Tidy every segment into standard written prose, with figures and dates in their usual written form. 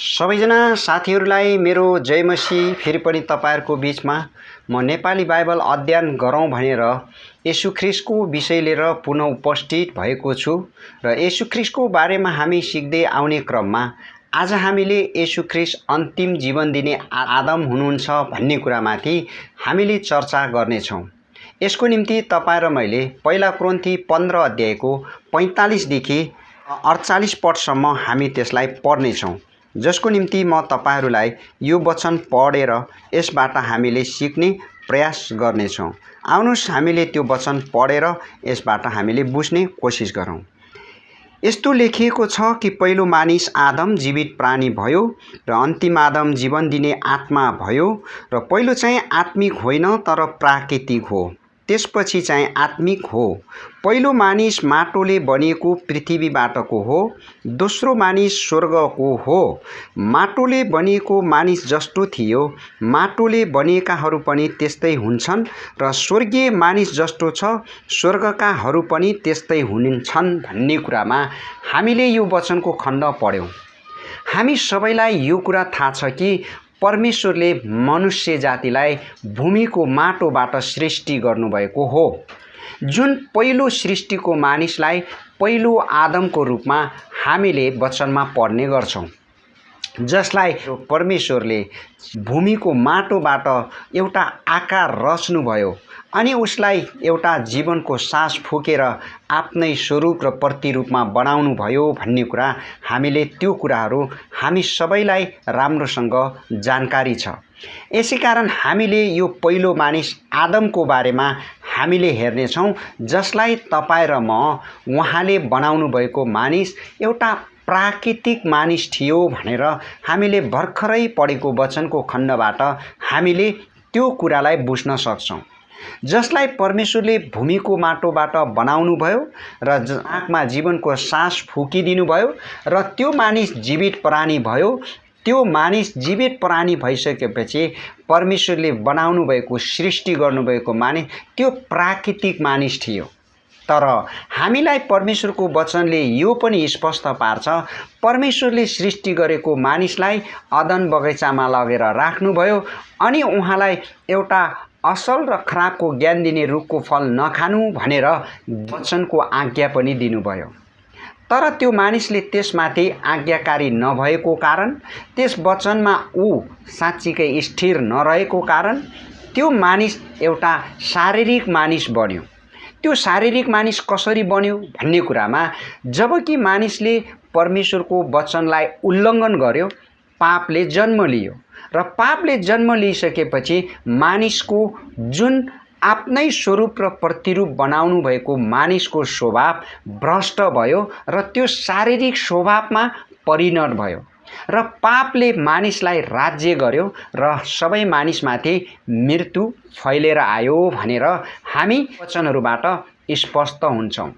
सबैजना साथीहरूलाई मेरो जय मसीह। फेरि पनि तपाईहरुको बीचमा म नेपाली बाइबल अध्ययन गरौँ भनेर येशू ख्रीष्टको विषय लिएर पुनः उपस्थित भएको छु र येशू ख्रीष्टको बारेमा हामी सिक्दै आउने क्रममा आज हामीले येशू ख्रीष्ट अन्तिम जीवन दिने आदम हुनुहुन्छ भन्ने कुरामाथि हामीले चर्चा गर्नेछौँ। यसको निम्ति तपाई र मैले पहिला कोरिन्थी 15 अध्यायको 45 देखि 48 पदसम्म हामी त्यसलाई पढ्नेछौँ, जसको निम्ति म तपाईहरुलाई यो वचन पढेर यसबाट हामीले सिक्ने प्रयास गर्नेछौँ। आउनुस् हामीले त्यो वचन पढेर यसबाट हामीले बुझ्ने कोसिस गरौँ। यस्तो लेखिएको छ कि पहिलो मानिस आदम जीवित प्राणी भयो र अन्तिम आदम जीवन दिने आत्मा भयो र पहिलो चाहिँ आत्मिक होइन तर प्राकृतिक हो, त्यसपछि चाहिँ आत्मिक हो। पहिलो मानिस माटोले बनिएको पृथ्वीबाटको हो, दोस्रो मानिस स्वर्गको हो। माटोले बनिएको मानिस जस्तो थियो, माटोले बनिएकाहरू पनि त्यस्तै हुन्छन् र स्वर्गीय मानिस जस्तो छ, स्वर्गकाहरू पनि त्यस्तै हुन्छन् भन्ने कुरामा हामीले यो वचनको खण्ड पढ्यौं। हामी सबैलाई यो कुरा थाहा छ कि परमेश्वरले मनुष्य जातिलाई भूमिको माटोबाट सृष्टि गर्नुभएको हो। जुन पहिलो सृष्टिको मानिसलाई पहिलो आदमको रूपमा हामीले वचनमा पढ्ने गर्छौं, जसलाई परमेश्वरले भूमिको माटोबाट एउटा आकार रच्नुभयो अनि उसलाई एउटा जीवनको सास फुकेर आफ्नै स्वरूप र प्रतिरूपमा बनाउनु भयो भन्ने कुरा हामीले त्यो कुराहरू हामी सबैलाई राम्रोसँग जानकारी छ। यसैकारण हामीले यो पहिलो मानिस आदमको बारेमा हामीले हेर्नेछौँ, जसलाई तपाई र म उहाँले बनाउनु भएको मानिस एउटा प्राकृतिक मानिस थियो भनेर हामीले भर्खरै पढेको वचनको खण्डबाट हामीले त्यो कुरालाई बुझ्न सक्छौं। जसलाई परमेश्वरले भूमिको माटोबाट बनाउनु भयो र आँखमा जीवनको सास फुकिदिनु भयो र त्यो मानिस जीवित प्राणी भयो। त्यो मानिस जीवित प्राणी भइसकेपछि परमेश्वरले बनाउनु भएको सृष्टि गर्नुभएको मानिस त्यो प्राकृतिक मानिस थियो। तर हामीलाई परमेश्वरको वचनले यो पनि स्पष्ट पार्छ, परमेश्वरले सृष्टि गरेको मानिसलाई अदन बगैँचामा लगेर राख्नुभयो अनि उहाँलाई एउटा असल र खराबको ज्ञान दिने रुखको फल नखानु भनेर वचनको आज्ञा पनि दिनुभयो। तर त्यो मानिसले त्यसमाथि आज्ञाकारी नभएको कारण, त्यस वचनमा ऊ साँच्चीकै स्थिर नरहेको कारण त्यो मानिस एउटा शारीरिक मानिस बन्यो। त्यो शारीरिक मानिस कसरी बन्यो भन्ने कुरामा जबकि मानिसले परमेश्वरको वचनलाई उल्लङ्घन गर्यो, पापले जन्म लियो र पापले जन्म लिइसकेपछि मानिसको जुन आफ्नै स्वरूप र प्रतिरूप बनाउनु भएको मानिसको स्वभाव भ्रष्ट भयो र त्यो शारीरिक स्वभावमा परिणत भयो र पापले मानिसलाई राज्य गर्यो र सबै मानिसमाथि मृत्यु फैलेर आयो भनेर हामी वचनहरूबाट स्पष्ट हुन्छौं।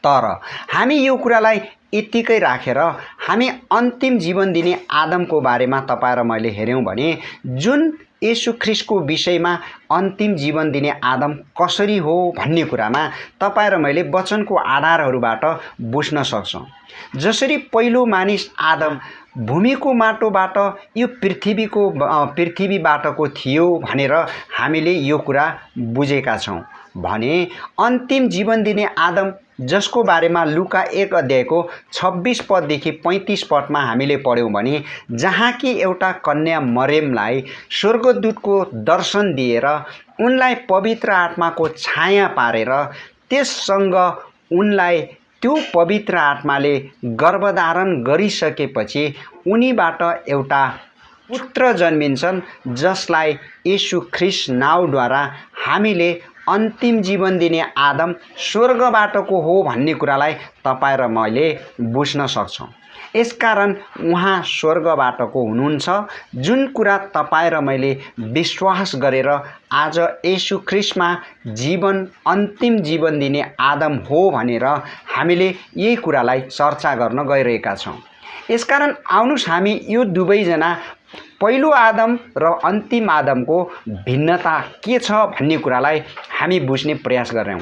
तर हामी यो कुरालाई यतिकै राखेर हामी अन्तिम जीवन दिने आदमको बारेमा तपाई र मैले हेर्यौं भने जुन येशू ख्रीष्टको विषयमा अन्तिम जीवन दिने आदम कसरी हो भन्ने कुरामा तपाई र मैले वचनको आधारहरूबाट बुझ्न सक्छौं। जसरी पहिलो मानिस आदम भूमिको माटोबाट यो पृथ्वीबाटको थियो भनेर हामीले यो कुरा बुझेका छौं भने अन्तिम जीवन दिने आदम, जसको बारेमा लुका 1 अध्यायको 26 पददेखि 35 पदमा हामीले पढ्यौं भने जहाँ कि एउटा कन्या मरियमलाई स्वर्गदूतको दर्शन दिएर उनलाई पवित्र आत्माको छाया पारेर त्यससँग उनलाई त्यो पवित्र आत्माले गर्भधारण गरिसकेपछि उनीबाट एउटा पुत्र जन्मिन्छन्, जसलाई येशू ख्रीष्ट नाउँद्वारा हामीले अन्तिम जीवन दिने आदम स्वर्गबाटको हो भन्ने कुरालाई तपाई र मैले बुझ्न सक्छौं। यसकारण उहाँ स्वर्गबाटको हुनुहुन्छ, जुन कुरा तपाई र मैले विश्वास गरेर आज येशू ख्रीष्टमा अन्तिम जीवन दिने आदम हो भनेर हामीले यही कुरालाई चर्चा गर्न गइरहेका छौं। यसकारण आउनुस् हामी यो दुवैजना पहिलो आदम र अन्तिम आदमको भिन्नता के छ भन्ने कुरालाई हामी बुझ्ने प्रयास गरौँ।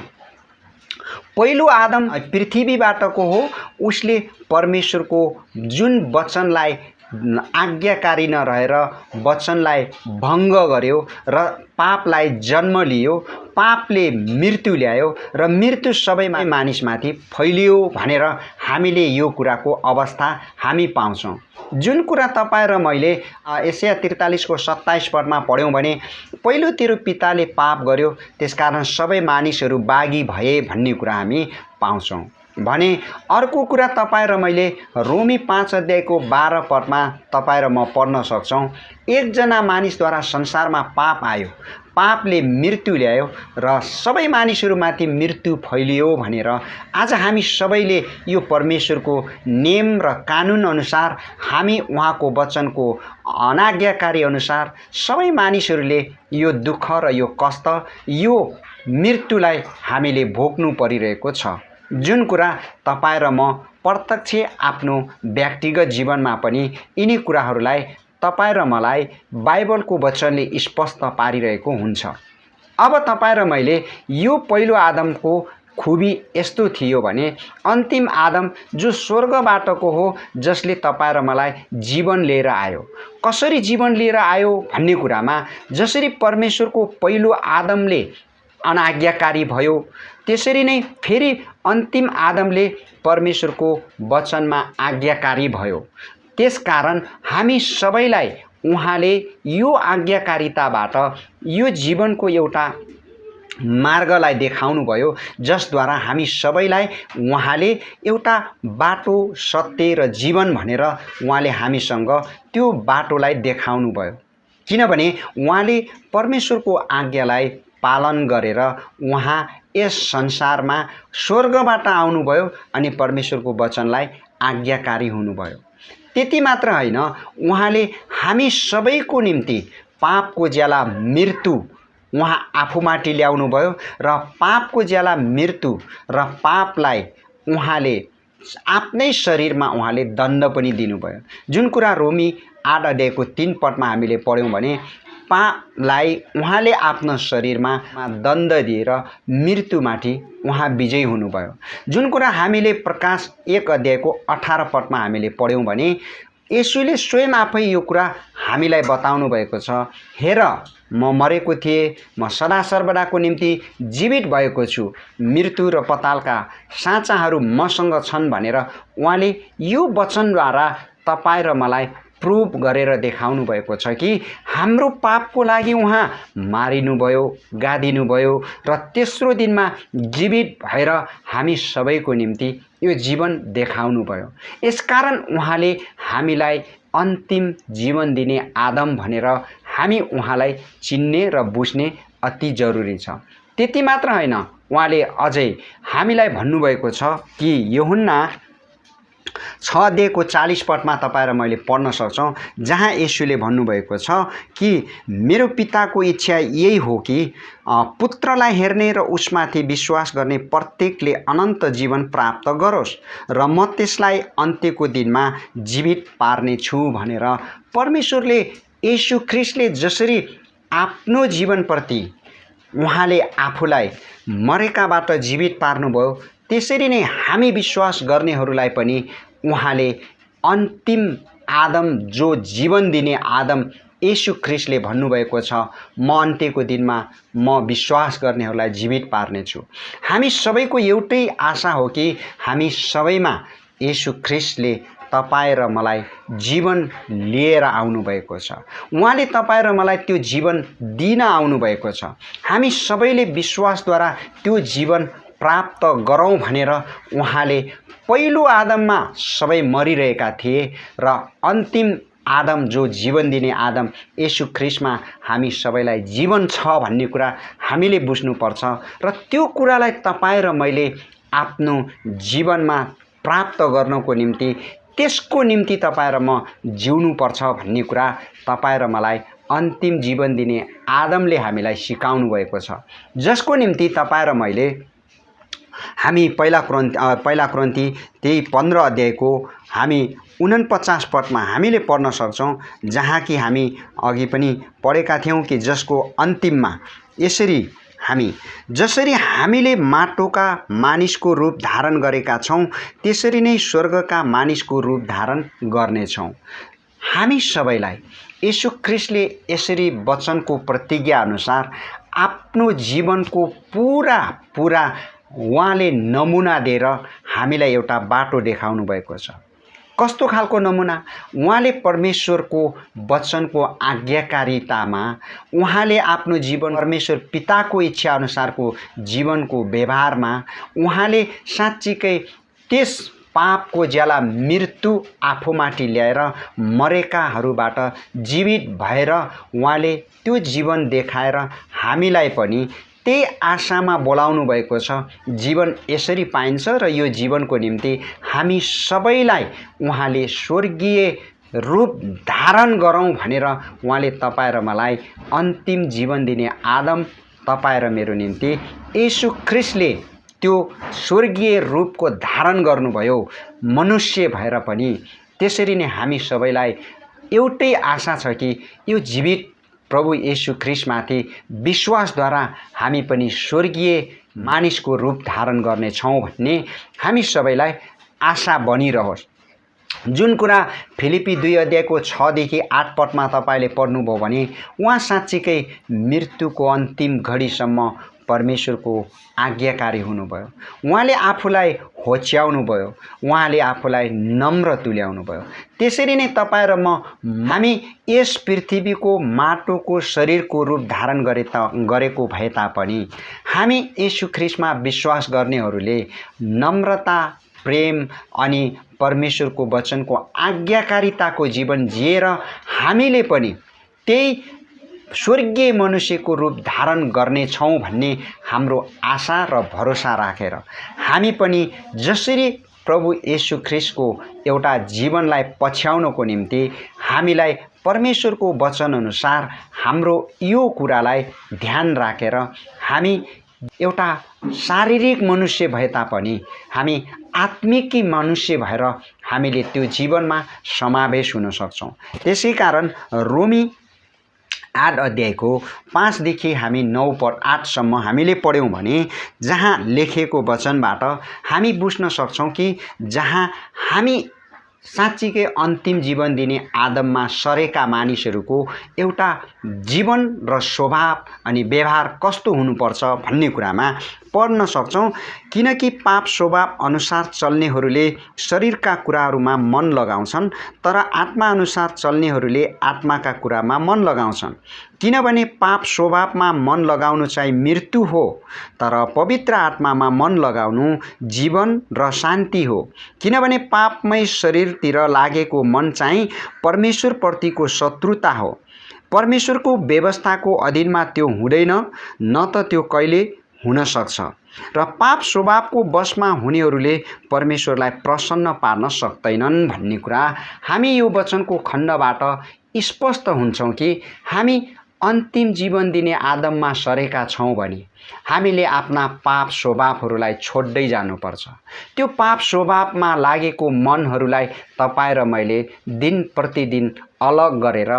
पहिलो आदम पृथ्वीबाटको हो, उसले परमेश्वरको जुन वचनलाई आज्ञाकारी नरहेर वचनलाई भङ्ग गर्यो र पापलाई जन्म लियो, पापले मृत्यु ल्यायो र मृत्यु सबै मानिसमाथि फैलियो भनेर हामीले यो कुराको अवस्था हामी पाउँछौँ। जुन कुरा तपाईँ र मैले यशाया 43 को 27 पदमा पढ्यौँ भने पहिलो तेरो पिताले पाप गर्यो त्यसकारण सबै मानिसहरू बागी भए भन्ने कुरा हामी पाउँछौँ भने अर्को कुरा तपाईँ र मैले रोमी 5 अध्यायको 12 पदमा तपाईँ र म पढ्न सक्छौँ। एकजना मानिसद्वारा संसारमा पाप आयो, पापले मृत्यु ल्यायो र सबै मानिसहरूमाथि मृत्यु फैलियो भनेर आज हामी सबैले यो परमेश्वरको नियम र कानुन अनुसार हामी उहाँको वचनको अनाज्ञाकारी अनुसार सबै मानिसहरूले यो दुःख र यो कष्ट, यो मृत्युलाई हामीले भोग्नु परिरहेको छ। जुन कुरा तपाईँ र म प्रत्यक्ष आफ्नो व्यक्तिगत जीवनमा पनि यिनी कुराहरूलाई तपाईँ र मलाई बाइबलको वचनले स्पष्ट पारिरहेको हुन्छ। अब तपाईँ र मैले यो पहिलो आदमको खुबी यस्तो थियो भने अन्तिम आदम जो स्वर्गबाटको हो, जसले तपाईँ र मलाई जीवन लिएर आयो। कसरी जीवन लिएर आयो भन्ने कुरामा जसरी परमेश्वरको पहिलो आदमले अनाज्ञाकारी भयो, त्यसरी नै फेरि अन्तिम आदमले परमेश्वरको वचनमा आज्ञाकारी भयो। त्यसकारण हामी सबैलाई उहाँले यो आज्ञाकारिताबाट यो जीवनको एउटा मार्गलाई देखाउनु भयो, जसद्वारा हामी सबैलाई उहाँले एउटा बाटो, सत्य र जीवन भनेर उहाँले हामीसँग त्यो बाटोलाई देखाउनु भयो। किनभने उहाँले परमेश्वरको आज्ञालाई पालन गरेर उहाँ यस संसारमा स्वर्गबाट आउनुभयो अनि परमेश्वरको वचनलाई आज्ञाकारी हुनुभयो। त्यति मात्र होइन, उहाँले हामी सबैको निम्ति पापको ज्याला मृत्यु उहाँ आफूमाथि ल्याउनुभयो र पापको ज्याला मृत्यु र पापलाई उहाँले आफ्नै शरीरमा उहाँले दण्ड पनि दिनुभयो। जुन कुरा रोमी 8 अध्यायको 3 पदमा हामीले पढ्यौँ भने पापलाई उहाँले आफ्नो शरीरमा दण्ड दिएर मृत्युमाथि उहाँ विजयी हुनुभयो। जुन कुरा हामीले प्रकाश 1 अध्यायको 18 पदमा हामीले पढ्यौँ भने येशूले स्वयं आफै यो कुरा हामीलाई बताउनु भएको छ। हेर, म मरेको थिएँ, म सदा सर्वदाको निम्ति जीवित भएको छु, मृत्यु र पतालका साँचाहरू मसँग छन् भनेर उहाँले यो वचनद्वारा तपाईँ र मलाई प्रुभ गरेर देखाउनु भएको छ कि हाम्रो पापको लागि उहाँ मारिनुभयो, गादिनुभयो र तेस्रो दिनमा जीवित भएर हामी सबैको निम्ति यो जीवन देखाउनु भयो। यसकारण उहाँले हामीलाई अन्तिम जीवन दिने आदम भनेर हामी उहाँलाई चिन्ने र बुझ्ने अति जरुरी छ। त्यति मात्र होइन, उहाँले अझै हामीलाई भन्नुभएको छ कि यूहन्ना 6 अध्यायको 40 पदमा तपाईँ र मैले पढ्न सक्छौँ, जहाँ येशूले भन्नुभएको छ कि मेरो पिताको इच्छा यही हो कि पुत्रलाई हेर्ने र उसमाथि विश्वास गर्ने प्रत्येकले अनन्त जीवन प्राप्त गरोस् र म त्यसलाई अन्त्यको दिनमा जीवित पार्नेछु भनेर परमेश्वरले येशू ख्रीष्टले जसरी आफ्नो जीवनप्रति उहाँले आफूलाई मरेकाबाट जीवित पार्नुभयो, त्यसरी नै हामी विश्वास गर्नेहरूलाई पनि उहाँले अन्तिम आदम, जो जीवन दिने आदम येशू ख्रीष्टले भन्नुभएको छ, म अन्त्यको दिनमा म विश्वास गर्नेहरूलाई जीवित पार्नेछु। हामी सबैको एउटै आशा हो कि हामी सबैमा येशू ख्रीष्टले तपाईँ र मलाई जीवन लिएर आउनुभएको छ। उहाँले तपाईँ र मलाई त्यो जीवन दिन आउनुभएको छ। हामी सबैले विश्वासद्वारा त्यो जीवन प्राप्त गरौँ भनेर उहाँले पहिलो आदममा सबै मरिरहेका थिए र अन्तिम आदम, जो जीवन दिने आदम येशू ख्रीष्टमा हामी सबैलाई जीवन छ भन्ने कुरा हामीले बुझ्नुपर्छ र त्यो कुरालाई तपाईँ र मैले आफ्नो जीवनमा प्राप्त गर्नको निम्ति, त्यसको निम्ति तपाईँ र म जिउनुपर्छ भन्ने कुरा तपाईँ र मलाई अन्तिम जीवन दिने आदमले हामीलाई सिकाउनु भएको छ, जसको निम्ति तपाईँ र मैले हामी पहिला क्रन्थी त्यही 15 अध्यायको हामी 49 पदमा हामीले पढ्न सक्छौँ, जहाँ कि हामी अघि पनि पढेका थियौँ कि जसको अन्तिममा जसरी हामीले माटोका मानिसको रूप धारण गरेका छौँ, त्यसरी नै स्वर्गका मानिसको रूप धारण गर्नेछौँ। हामी सबैलाई येशू ख्रीष्टले यसरी वचनको प्रतिज्ञा अनुसार आफ्नो जीवनको पूरा उहाँले नमुना दिएर हामीलाई एउटा बाटो देखाउनु भएको छ। कस्तो खालको नमुना? उहाँले परमेश्वरको वचनको आज्ञाकारितामा उहाँले आफ्नो जीवन परमेश्वर पिताको इच्छा अनुसारको जीवनको व्यवहारमा उहाँले साँच्चीकै त्यस पापको ज्याला मृत्यु आफूमाथि ल्याएर मरेकाहरूबाट जीवित भएर उहाँले त्यो जीवन देखाएर हामीलाई पनि त्यही आशामा बोलाउनु भएको छ। जीवन यसरी पाइन्छ र यो जीवनको निम्ति हामी सबैलाई उहाँले स्वर्गीय रूप धारण गरौँ भनेर उहाँले तपाईँ र मलाई अन्तिम जीवन दिने आदम तपाईँ र मेरो निम्ति येशू ख्रीष्टले त्यो स्वर्गीय रूपको धारण गर्नुभयो मनुष्य भएर पनि। त्यसरी नै हामी सबैलाई एउटै आशा छ कि यो जीवित प्रभु येशू ख्रीष्टमाथि विश्वासद्वारा हामी पनि स्वर्गीय मानिसको रूप धारण गर्नेछौँ भन्ने हामी सबैलाई आशा बनिरहोस्। जुन कुरा फिलिपी 2 अध्यायको 6 देखि 8 पदमा तपाईले पढ्नुभयो भने उहाँ साँच्चीकै मृत्युको अन्तिम घडीसम्म परमेश्वरको आज्ञाकारी हुनुभयो। उहाँले आफूलाई होच्याउनु भयो, उहाँले आफूलाई नम्र तुल्याउनु भयो। त्यसरी नै तपाईँ र हामी यस पृथ्वीको माटोको शरीरको रूप धारण गरेको भए तापनि हामी येशू ख्रीष्टमा विश्वास गर्नेहरूले नम्रता, प्रेम अनि परमेश्वरको वचनको आज्ञाकारिताको जीवन जिएर हामीले पनि त्यही स्वर्गीय मनुष्यको रूप धारण गर्नेछौँ भन्ने हाम्रो आशा र भरोसा राखेर हामी पनि जसरी प्रभु येशू ख्रीष्टको एउटा जीवनलाई पछ्याउनको निम्ति हामीलाई परमेश्वरको वचन अनुसार हाम्रो यो कुरालाई ध्यान राखेर हामी एउटा शारीरिक मनुष्य भए तापनि हामी आत्मिकी मनुष्य भएर हामीले त्यो जीवनमा समावेश हुन सक्छौँ। त्यसै कारण रोमी 8 अध्यायको 5 देखि हामी 9 पद 8 सम्म हामीले पढ्यौं भने जहाँ लेखेको वचनबाट हामी बुझ्न सक्छौं कि जहाँ हामी साँच्चीकै अन्तिम जीवन दिने आदममा सरेका मानिसहरूको एउटा जीवन र स्वभाव अनि व्यवहार कस्तो हुनुपर्छ भन्ने कुरामा पढ्न सक्छौं। किनकि पाप स्वभाव अनुसार चल्नेहरूले शरीरका कुराहरूमा मन लगाउँछन् तर आत्मा अनुसार चल्नेहरूले आत्माका कुरामा मन लगाउँछन्। किनभने पाप स्वभावमा मन लगाउनु चाहिँ मृत्यु हो तर पवित्र आत्मामा मन लगाउनु जीवन र शान्ति हो। किनभने पापमय शरीरतिर लागेको मन चाहिँ परमेश्वरप्रतिको शत्रुता हो। परमेश्वरको व्यवस्थाको अधीनमा त्यो हुँदैन, न त त्यो कहिले हुन सक्छ र पाप स्वभावको वशमा हुनेहरूले परमेश्वरलाई प्रसन्न पार्न सक्दैनन् भन्ने कुरा हामी यो वचनको खण्डबाट स्पष्ट हुन्छौं कि हामी अन्तिम जीवन दिने आदममा सरेका छौं भने हामीले आफ्ना पाप स्वभावहरूलाई छोड्दै जानुपर्छ। त्यो पाप स्वभावमा लागेको मनहरूलाई तपाईं र मैले दिन प्रतिदिन अलग गरेर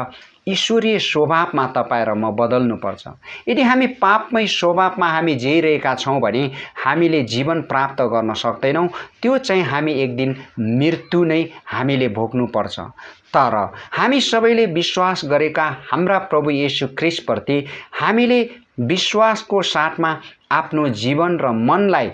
ईश्वरीय स्वभावमा तपाईं र म बदल्नुपर्छ। यदि हामी पापमय स्वभावमा हामी जिइरहेका छौं भने हामीले जीवन प्राप्त गर्न सक्दैनौं। त्यो चाहिँ हामी एक दिन मृत्यु नै हामीले भोग्नुपर्छ। तर हामी सबैले विश्वास गरेका हाम्रा प्रभु येशू ख्रीष्टप्रति हामीले विश्वासको साथमा आफ्नो जीवन र मनलाई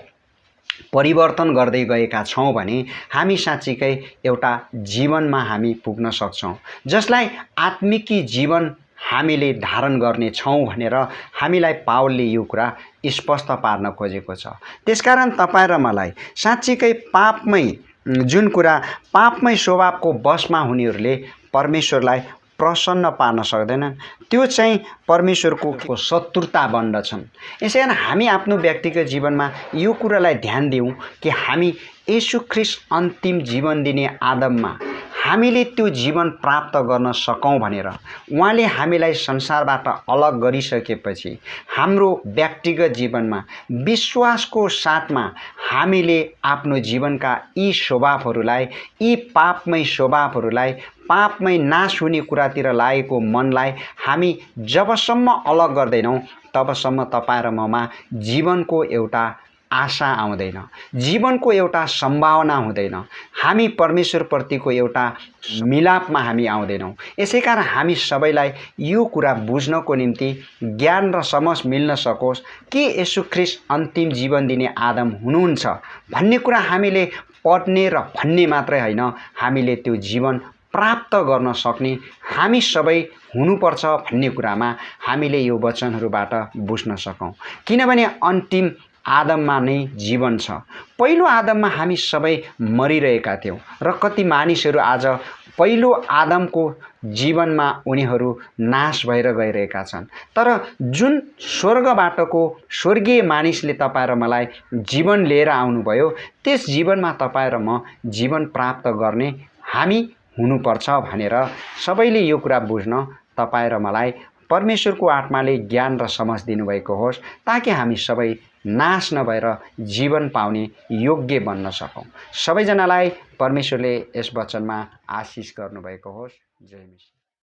परिवर्तन गर्दै गएका छौं भने हामी साँच्चीकै एउटा जीवनमा हामी पुग्न सक्छौं जसलाई आत्मिकी जीवन हामीले धारण गर्ने छौं भनेर हामीलाई पावलले यो कुरा स्पष्ट पार्न खोजेको छ। त्यसकारण तपाईं र मलाई साँच्चीकै पापमय जुन कुरा पापमय स्वभावको वशमा हुनेहरूले परमेश्वरलाई प्रसन्न पार्न सक्दैनन्, त्यो चाहिँ परमेश्वरको शत्रुता बन्दछन्। यसैकारण हामी आफ्नो व्यक्तिगत जीवनमा यो कुरालाई ध्यान दिउँ कि हामी येशू ख्रीष्ट अन्तिम जीवन दिने आदममा हामीले त्यो जीवन प्राप्त गर्न सकौं भनेर उहाँले हामीलाई संसारबाट अलग गरिसकेपछि हाम्रो व्यक्तिगत जीवनमा विश्वासको साथमा हामीले आफ्नो जीवनका यी स्वभावहरूलाई, यी पापमय स्वभावहरूलाई, पापमय नाश हुने कुरातिर लागेको मनलाई हामी जबसम्म अलग गर्दैनौं तबसम्म तपाईं र ममा जीवनको एउटा आशा आउँदैन, जीवनको एउटा सम्भावना हुँदैन, हामी परमेश्वरप्रतिको एउटा मिलापमा हामी आउँदैनौँ। यसै कारण हामी सबैलाई यो कुरा बुझ्नको निम्ति ज्ञान र समझ मिल्न सकोस् कि येशू ख्रीष्ट अन्तिम जीवन दिने आदम हुनुहुन्छ भन्ने कुरा हामीले पढ्ने र भन्ने मात्रै होइन, हामीले त्यो जीवन प्राप्त गर्न सक्ने हामी सबै हुनुपर्छ भन्ने कुरामा हामीले यो वचनहरूबाट बुझ्न सकौँ। किनभने अन्तिम आदममा नै जीवन छ। पहिलो आदममा हामी सबै मरिरहेका थियौँ र कति मानिसहरू आज पहिलो आदमको जीवनमा उनीहरू नाश भएर गइरहेका छन्। तर जुन स्वर्गबाटको स्वर्गीय मानिसले तपाईँ र मलाई जीवन लिएर आउनुभयो, त्यस जीवनमा तपाईँ र म जीवन प्राप्त गर्ने हामी हुनुपर्छ भनेर सबैले यो कुरा बुझ्न तपाईँ र मलाई परमेश्वरको आत्माले ज्ञान र समझ दिनुभएको होस्, ताकि हामी सबै नाश नभएर जीवन पाउने योग्य बन्न सकौँ। सबैजनालाई परमेश्वरले यस वचनमा आशिष गर्नुभएको होस्। जय मसीह।